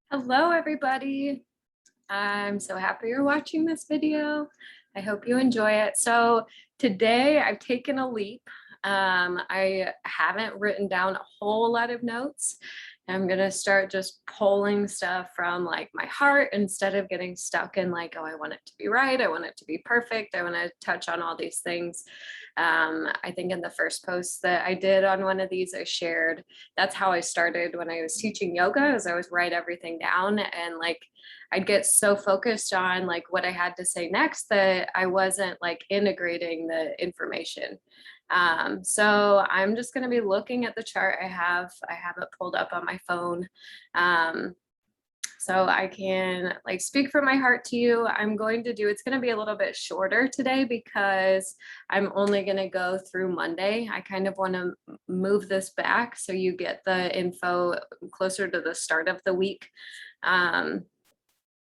Hello, everybody. I'm so happy you're watching this video. I hope you enjoy it. So today I've taken a leap. I haven't written down a whole lot of notes. I'm gonna start just pulling stuff from like my heart instead of getting stuck in like, oh, I want it to be right. I want it to be perfect. I want to touch on all these things. I think in the first post that I did on one of these, I shared that's how I started when I was teaching yoga, as I was write everything down, and like I'd get so focused on like what I had to say next that I wasn't like integrating the information. So I'm just going to be looking at the chart I have it pulled up on my phone. So I can like speak from my heart to you. It's going to be a little bit shorter today because I'm only going to go through Monday. I kind of want to move this back so you get the info closer to the start of the week.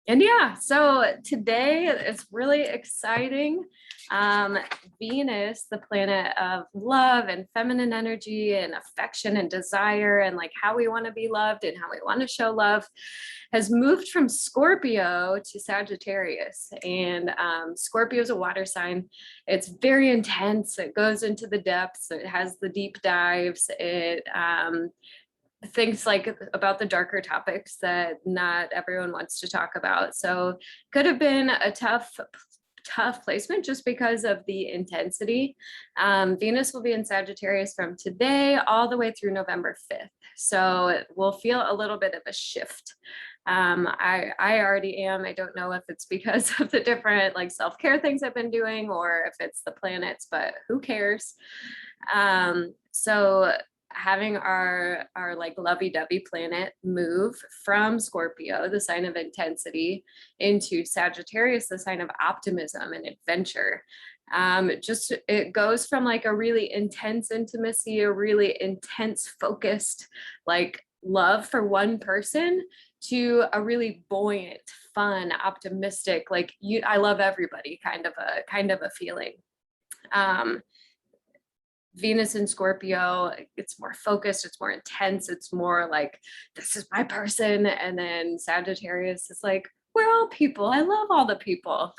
And yeah, so today it's really exciting. Venus, the planet of love and feminine energy and affection and desire and like how we want to be loved and how we want to show love, has moved from Scorpio to Sagittarius. And Scorpio is a water sign. It's very intense. It goes into the depths. It has the deep dives. It thinks like about the darker topics that not everyone wants to talk about. So could have been a tough placement just because of the intensity. Venus will be in Sagittarius from today all the way through November 5th. So we'll feel a little bit of a shift. I already am. I don't know if it's because of the different like self-care things I've been doing or if it's the planets, but who cares? So having our like lovey-dovey planet move from Scorpio, the sign of intensity, into Sagittarius, the sign of optimism and adventure. It goes from like a really intense intimacy, a really intense focused like love for one person, to a really buoyant, fun, optimistic, like I love everybody kind of a feeling. Venus in Scorpio, it's more focused, it's more intense, it's more like, this is my person. And then Sagittarius is like, we're all people. I love all the people.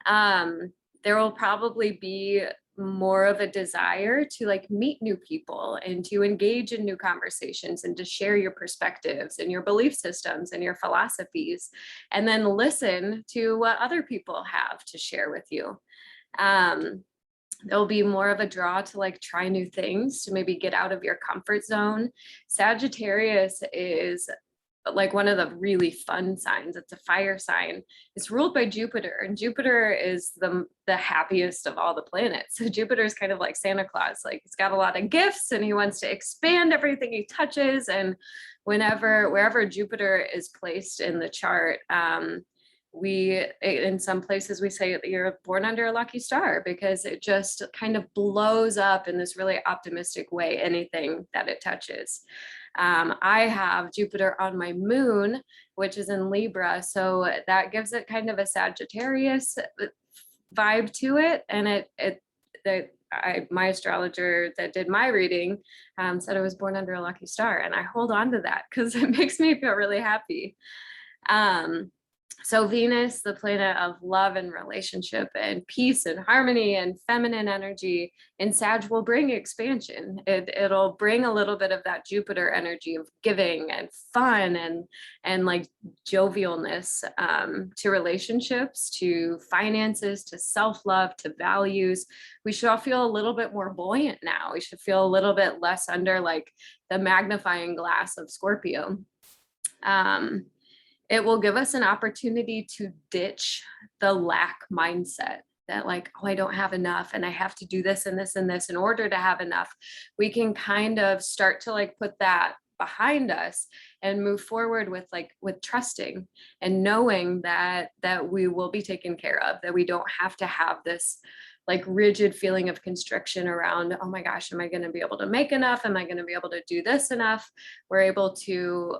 There will probably be more of a desire to like meet new people and to engage in new conversations and to share your perspectives and your belief systems and your philosophies, and then listen to what other people have to share with you. There'll be more of a draw to like try new things, to maybe get out of your comfort zone. Sagittarius is like one of the really fun signs. It's a fire sign. It's ruled by Jupiter, and Jupiter is the happiest of all the planets. So Jupiter is kind of like Santa Claus. Like he's got a lot of gifts and he wants to expand everything he touches. And wherever Jupiter is placed in the chart, in some places we say you're born under a lucky star, because it just kind of blows up in this really optimistic way anything that it touches. I have Jupiter on my moon, which is in Libra, so that gives it kind of a Sagittarius vibe to it. And my astrologer that did my reading said I was born under a lucky star, and I hold on to that because it makes me feel really happy. So Venus, the planet of love and relationship and peace and harmony and feminine energy, in Sag will bring expansion. It'll bring a little bit of that Jupiter energy of giving and fun and like jovialness to relationships, to finances, to self-love, to values. We should all feel a little bit more buoyant now. We should feel a little bit less under like the magnifying glass of Scorpio. It will give us an opportunity to ditch the lack mindset that like, oh, I don't have enough and I have to do this and this and this in order to have enough. We can kind of start to like put that behind us and move forward with trusting and knowing that we will be taken care of, that we don't have to have this like rigid feeling of constriction around, oh my gosh, am I going to be able to make enough? Am I going to be able to do this enough? We're able to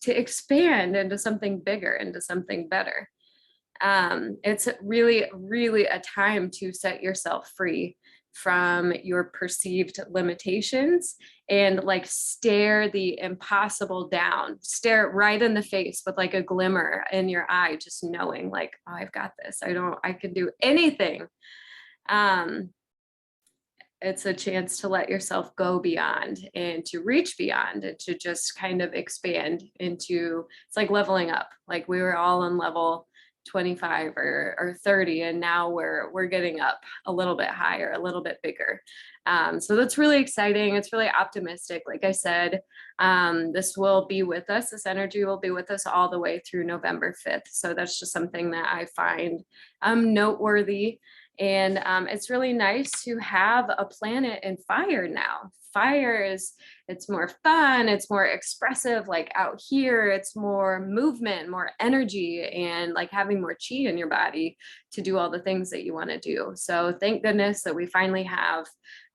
expand into something bigger, into something better. It's really, really a time to set yourself free from your perceived limitations and like stare the impossible down, stare it right in the face with like a glimmer in your eye, just knowing like, oh, I've got this. I can do anything. It's a chance to let yourself go beyond and to reach beyond and to just kind of expand into, it's like leveling up. Like we were all on level 25 or 30, and now we're getting up a little bit higher, a little bit bigger. So that's really exciting. It's really optimistic. Like I said, this will be with us. This energy will be with us all the way through November 5th. So that's just something that I find noteworthy. And it's really nice to have a planet in fire now. Fire it's more fun, it's more expressive, like out here, it's more movement, more energy, and like having more chi in your body to do all the things that you want to do. So thank goodness that we finally have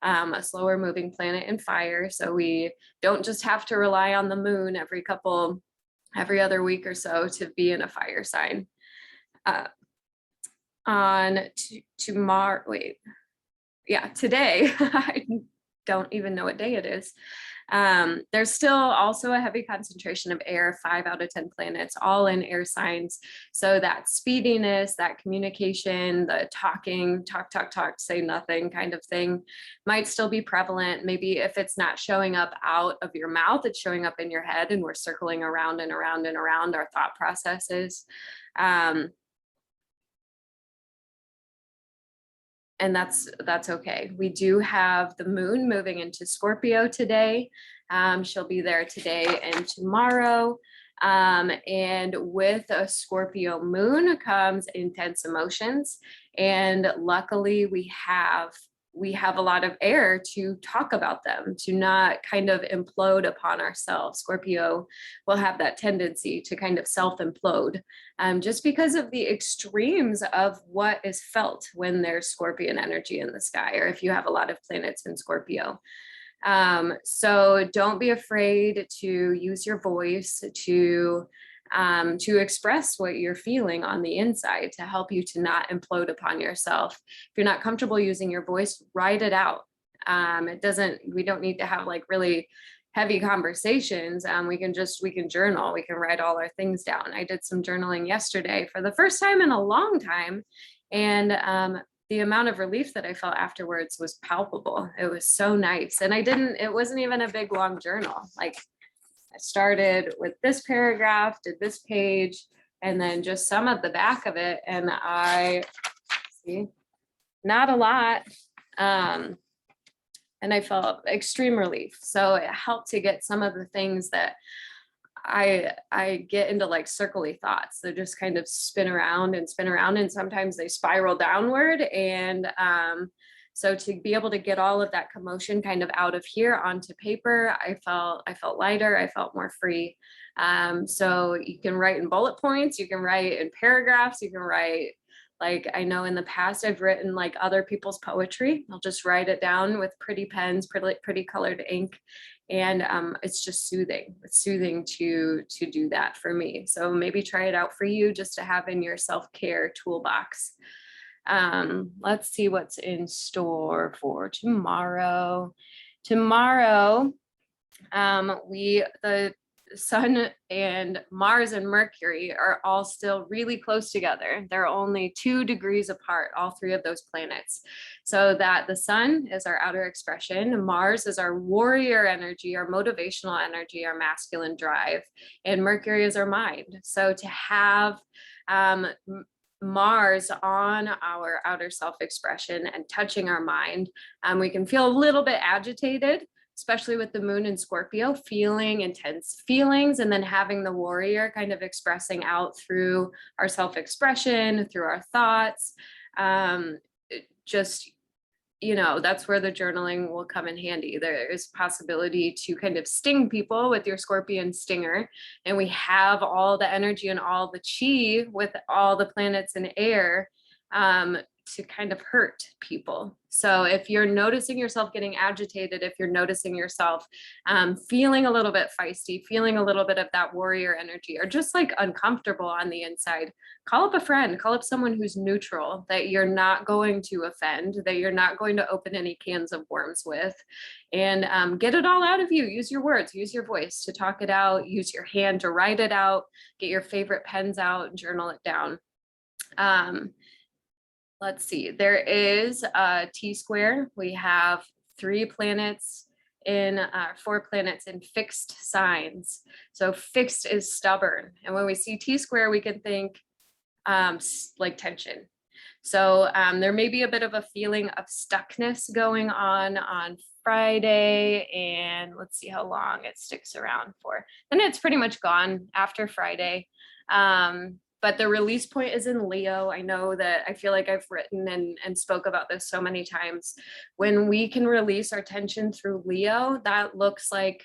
a slower moving planet in fire. So we don't just have to rely on the moon every other week or so to be in a fire sign. Today, I don't even know what day it is. There's still also a heavy concentration of air, 5 out of 10 planets, all in air signs. So that speediness, that communication, the talking, talk, say nothing kind of thing might still be prevalent. Maybe if it's not showing up out of your mouth, it's showing up in your head, and we're circling around and around and around our thought processes. And that's okay. We do have the moon moving into Scorpio today. She'll be there today and tomorrow. And with a Scorpio moon comes intense emotions. And luckily we have a lot of air to talk about them, to not kind of implode upon ourselves. Scorpio will have that tendency to kind of self-implode, just because of the extremes of what is felt when there's Scorpion energy in the sky, or if you have a lot of planets in Scorpio. So don't be afraid to use your voice to express what you're feeling on the inside, to help you to not implode upon yourself. If you're not comfortable using your voice, write it out. We don't need to have like really heavy conversations. We can journal, we can write all our things down. I did some journaling yesterday for the first time in a long time. And, the amount of relief that I felt afterwards was palpable. It was so nice. And it wasn't even a big long journal. Like, I started with this paragraph, did this page, and then just some of the back of it. And not a lot. And I felt extreme relief. So it helped to get some of the things that I get into like circly thoughts. They just kind of spin around, and sometimes they spiral downward. And so to be able to get all of that commotion kind of out of here onto paper, I felt lighter, I felt more free. So you can write in bullet points, you can write in paragraphs, you can write, like, I know in the past I've written like other people's poetry. I'll just write it down with pretty pens, pretty colored ink. And it's just soothing. It's soothing to do that for me. So maybe try it out for you, just to have in your self-care toolbox. Let's see what's in store for tomorrow. Tomorrow, the Sun and Mars and Mercury are all still really close together. They're only 2 degrees apart, all 3 of those planets. So that the Sun is our outer expression, Mars is our warrior energy, our motivational energy, our masculine drive, and Mercury is our mind. So to have Mars on our outer self-expression and touching our mind, we can feel a little bit agitated, especially with the moon in Scorpio, feeling intense feelings, and then having the warrior kind of expressing out through our self-expression, through our thoughts. That's where the journaling will come in handy. There is possibility to kind of sting people with your Scorpion stinger. And we have all the energy and all the chi with all the planets in air to kind of hurt people. So if you're noticing yourself getting agitated, if you're noticing yourself feeling a little bit feisty, feeling a little bit of that warrior energy, or just like uncomfortable on the inside, call up a friend, call up someone who's neutral, that you're not going to offend, that you're not going to open any cans of worms with, and get it all out of you. Use your words, use your voice to talk it out, use your hand to write it out, get your favorite pens out, journal it down. Let's see, there is a T-square. We have 4 planets in fixed signs. So fixed is stubborn. And when we see T-square, we can think like tension. So there may be a bit of a feeling of stuckness going on Friday, and let's see how long it sticks around for. Then it's pretty much gone after Friday. But the release point is in Leo. I know that I feel like I've written and spoke about this so many times. When we can release our tension through Leo, that looks like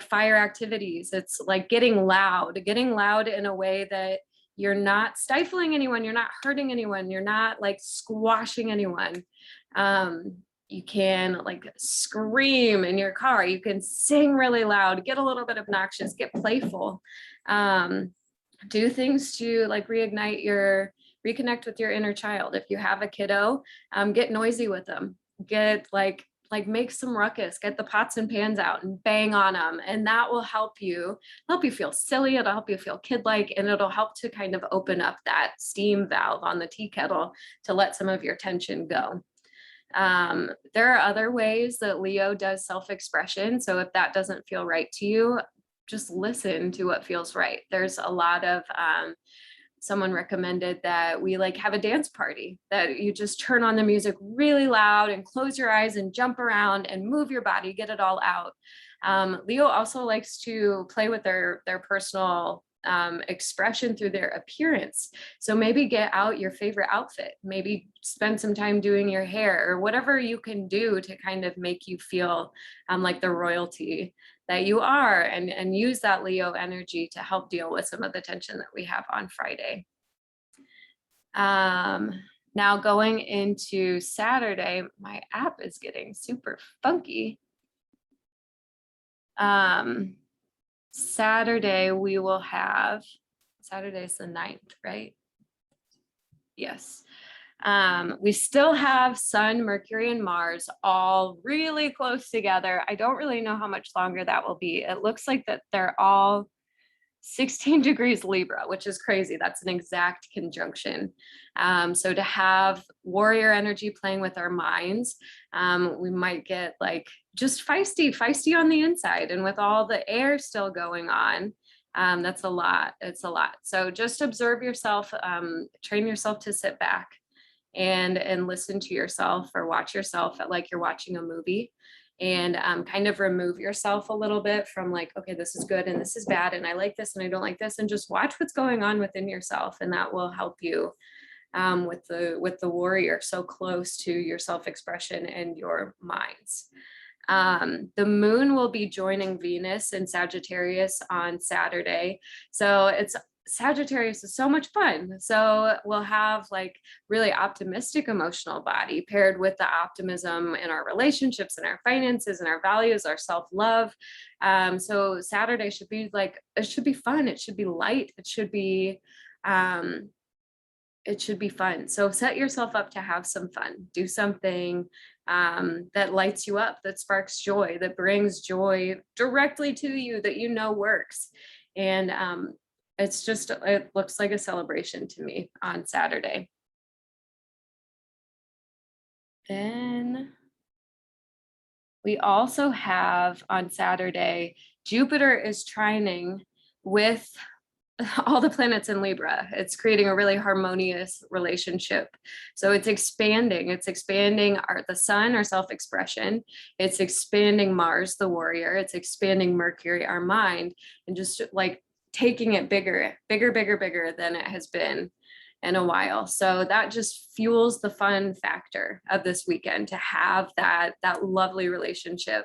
fire activities. It's like getting loud in a way that you're not stifling anyone, you're not hurting anyone, you're not like squashing anyone. You can like scream in your car, you can sing really loud, get a little bit obnoxious, get playful. Do things to like reconnect with your inner child. If you have a kiddo, get noisy with them, get like make some ruckus, get the pots and pans out and bang on them. And that will help you feel silly. It'll help you feel kid-like, and it'll help to kind of open up that steam valve on the tea kettle to let some of your tension go. There are other ways that Leo does self-expression. So if that doesn't feel right to you, just listen to what feels right. There's a lot of, someone recommended that we like have a dance party, that you just turn on the music really loud and close your eyes and jump around and move your body, get it all out. Leo also likes to play with their personal expression through their appearance. So maybe get out your favorite outfit, maybe spend some time doing your hair, or whatever you can do to kind of make you feel like the royalty that you are, and use that Leo energy to help deal with some of the tension that we have on Friday. Now going into Saturday, my app is getting super funky. Saturday, we will have, Saturday's the 9th, right? Yes. We still have Sun, Mercury, and Mars all really close together. I don't really know how much longer that will be. It looks like that they're all 16 degrees Libra, which is crazy. That's an exact conjunction. So to have warrior energy playing with our minds, we might get like just feisty on the inside. And with all the air still going on, that's a lot. It's a lot. So just observe yourself, train yourself to sit back and listen to yourself, or watch yourself like you're watching a movie, and kind of remove yourself a little bit from like, okay, this is good and this is bad, and I like this and I don't like this, and just watch what's going on within yourself. And that will help you with the warrior so close to your self-expression and your minds. The moon will be joining Venus in Sagittarius on Saturday. So Sagittarius is so much fun. So we'll have like really optimistic emotional body paired with the optimism in our relationships and our finances and our values, our self-love. So Saturday should be like, it should be fun. It should be light. It should be fun. So set yourself up to have some fun. Do something that lights you up, that sparks joy, that brings joy directly to you, that you know works. And it looks like a celebration to me on Saturday. Then we also have on Saturday, Jupiter is trining with all the planets in Libra. It's creating a really harmonious relationship. So it's expanding the sun, our self-expression. It's expanding Mars, the warrior. It's expanding Mercury, our mind, and just like taking it bigger than it has been. in a while. So that just fuels the fun factor of this weekend, to have that lovely relationship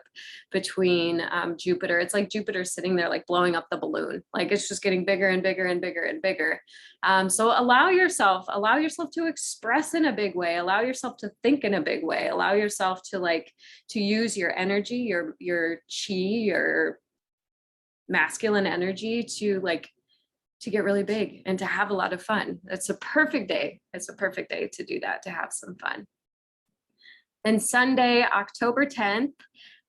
between Jupiter. It's like Jupiter sitting there like blowing up the balloon. Like it's just getting bigger and bigger and bigger and bigger. So allow yourself to express in a big way, allow yourself to think in a big way, allow yourself to use your energy, your chi, your masculine energy to get really big and to have a lot of fun. It's a perfect day. It's a perfect day to do that, to have some fun. Then Sunday, October 10th,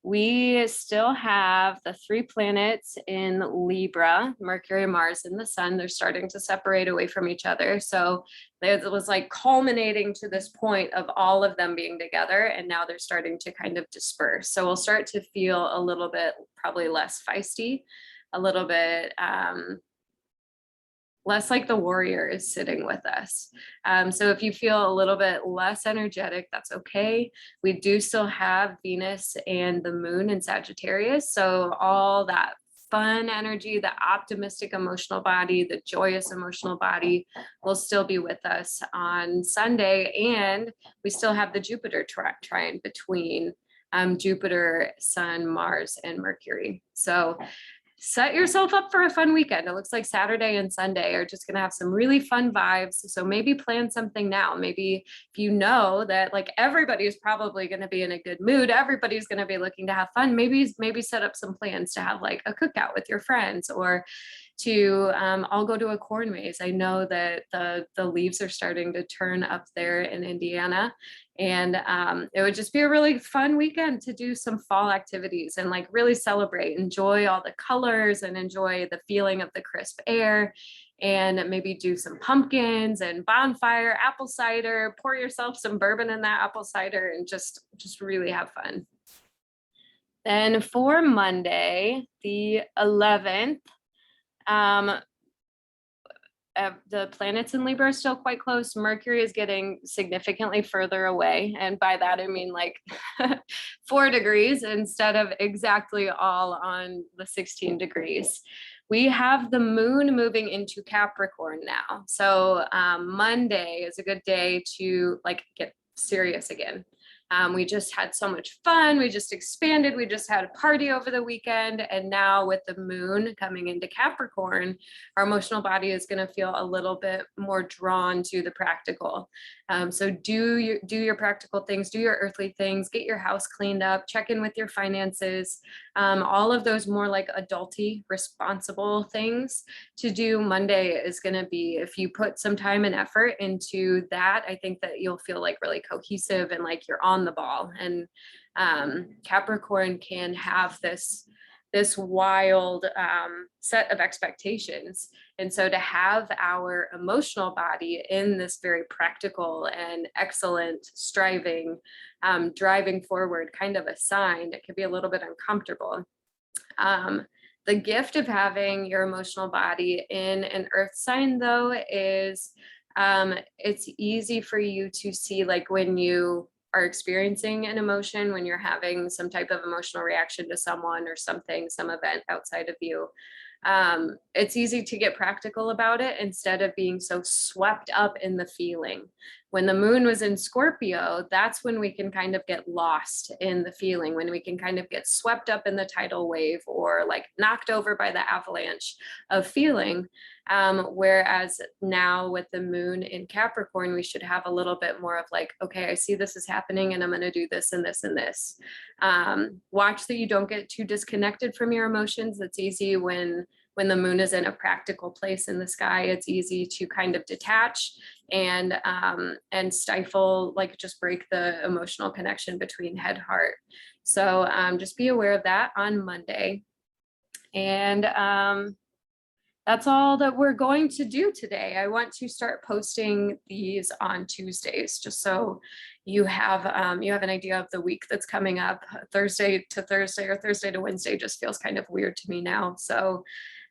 we still have the 3 planets in Libra, Mercury, Mars, and the Sun. They're starting to separate away from each other. So it was like culminating to this point of all of them being together, and now they're starting to kind of disperse. So we'll start to feel a little bit probably less feisty, a little bit less like the warrior is sitting with us. So if you feel a little bit less energetic, that's okay. We do still have Venus and the moon in Sagittarius. So all that fun energy, the optimistic emotional body, the joyous emotional body will still be with us on Sunday. And we still have the Jupiter trine between Jupiter, Sun, Mars, and Mercury. So set yourself up for a fun weekend. It looks like Saturday and Sunday are just going to have some really fun vibes. So maybe plan something now. Maybe if you know that like everybody's probably going to be in a good mood, everybody's going to be looking to have fun, maybe set up some plans to have like a cookout with your friends, or to all go to a corn maze. I know that the leaves are starting to turn up there in Indiana, and it would just be a really fun weekend to do some fall activities and like really celebrate, enjoy all the colors and enjoy the feeling of the crisp air, and maybe do some pumpkins and bonfire, apple cider, pour yourself some bourbon in that apple cider, and just really have fun. Then for Monday, the 11th, the planets in Libra are still quite close. Mercury is getting significantly further away. And by that, I mean like 4 degrees instead of exactly all on the 16 degrees. We have the moon moving into Capricorn now. So Monday is a good day to like get serious again. We just had so much fun. We just expanded. We just had a party over the weekend. And now with the moon coming into Capricorn, our emotional body is going to feel a little bit more drawn to the practical. So do your practical things, do your earthly things, get your house cleaned up, check in with your finances, all of those more like adulty, responsible things to do. Monday is going to be, if you put some time and effort into that, I think that you'll feel like really cohesive and like you're on the ball. And Capricorn can have this wild set of expectations. And so to have our emotional body in this very practical and excellent striving, driving forward kind of a sign, it could be a little bit uncomfortable. The gift of having your emotional body in an earth sign, though, is it's easy for you to see like when you are experiencing an emotion, when you're having some type of emotional reaction to someone or something, some event outside of you. It's easy to get practical about it instead of being so swept up in the feeling. When the moon was in Scorpio, that's when we can kind of get lost in the feeling, when we can kind of get swept up in the tidal wave or like knocked over by the avalanche of feeling. Whereas now with the moon in Capricorn, we should have a little bit more of like, okay, I see this is happening and I'm going to do this and this and this. Watch that you don't get too disconnected from your emotions. It's easy when the moon is in a practical place in the sky. It's easy to kind of detach and stifle, like just break the emotional connection between head, heart. So just be aware of that on Monday. And that's all that we're going to do today. I want to start posting these on Tuesdays, just so you have an idea of the week that's coming up. Thursday to Thursday or Thursday to Wednesday just feels kind of weird to me now. So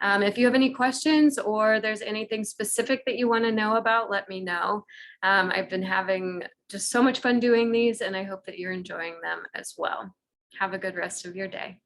if you have any questions or there's anything specific that you want to know about, let me know. I've been having just so much fun doing these, and I hope that you're enjoying them as well. Have a good rest of your day.